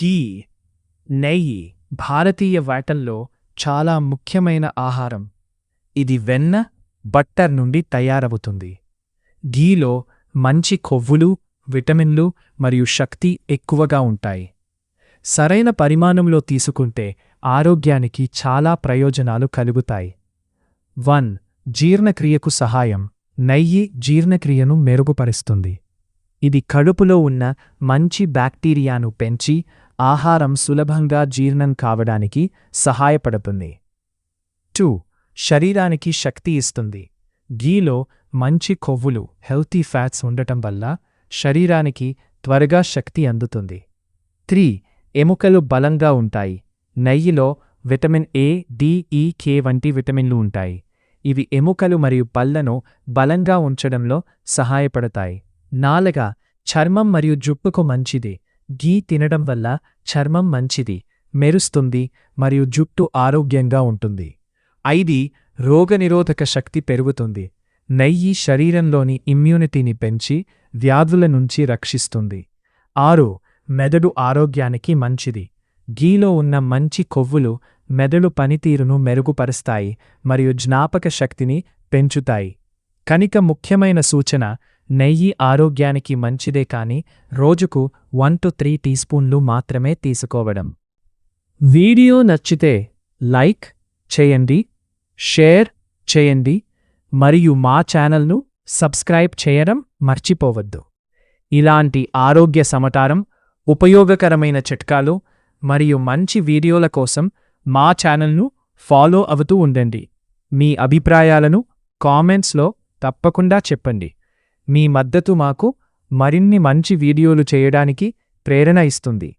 ఘీ, నెయ్యి భారతీయ వంటల్లో చాలా ముఖ్యమైన ఆహారం. ఇది వెన్న, బట్టర్ నుండి తయారవుతుంది. ఘీలో మంచి కొవ్వులు, విటమిన్లు మరియు శక్తి ఎక్కువగా ఉంటాయి. సరైన పరిమాణంలో తీసుకుంటే ఆరోగ్యానికి చాలా ప్రయోజనాలు కలుగుతాయి. 1. జీర్ణక్రియకు సహాయం. నెయ్యి జీర్ణక్రియను మెరుగుపరుస్తుంది. ఇది కడుపులో ఉన్న మంచి బ్యాక్టీరియాను పెంచి ఆహారం సులభంగా జీర్ణం కావడానికి సహాయపడుతుంది. 2. శరీరానికి శక్తి ఇస్తుంది. ఘీలో మంచి కొవ్వులు, హెల్తీ ఫ్యాట్స్ ఉండటం వల్ల శరీరానికి త్వరగా శక్తి అందుతుంది. 3. ఎముకలు బలంగా ఉంటాయి. నెయ్యిలో విటమిన్ ఏ, డి, ఈ, కే వంటి విటమిన్లు ఉంటాయి. ఇవి ఎముకలు మరియు పళ్లను బలంగా ఉంచడంలో సహాయపడతాయి. 4. చర్మం మరియు జుట్టుకు మంచిది. ఘీ తినడం వల్ల చర్మం మంచిది, మెరుస్తుంది మరియు జుట్టు ఆరోగ్యంగా ఉంటుంది. 5. రోగనిరోధక శక్తి పెరుగుతుంది. నెయ్యి శరీరంలోని ఇమ్యూనిటీని పెంచి వ్యాధుల నుంచి రక్షిస్తుంది. 6. మెదడు ఆరోగ్యానికి మంచిది. ఘీలో ఉన్న మంచి కొవ్వులు మెదడు పనితీరును మెరుగుపరుస్తాయి మరియు జ్ఞాపక శక్తిని పెంచుతాయి. కనుక ముఖ్యమైన సూచన, నెయ్యి ఆరోగ్యానికి మంచిదే కానీ రోజుకు 1-3 టీస్పూన్లు మాత్రమే తీసుకోవడం. వీడియో నచ్చితే లైక్ చేయండి, షేర్ చేయండి మరియు మా ఛానల్ను సబ్స్క్రైబ్ చేయడం మర్చిపోవద్దు. ఇలాంటి ఆరోగ్య సమాచారం, ఉపయోగకరమైన చిట్కాలు మరియు మంచి వీడియోల కోసం మా ఛానల్ను ఫాలో అవుతూ ఉండండి. మీ అభిప్రాయాలను కామెంట్స్లో తప్పకుండా చెప్పండి. మీ మద్దతు మాకు మరిన్ని మంచి వీడియోలు చేయడానికి ప్రేరణ ఇస్తుంది.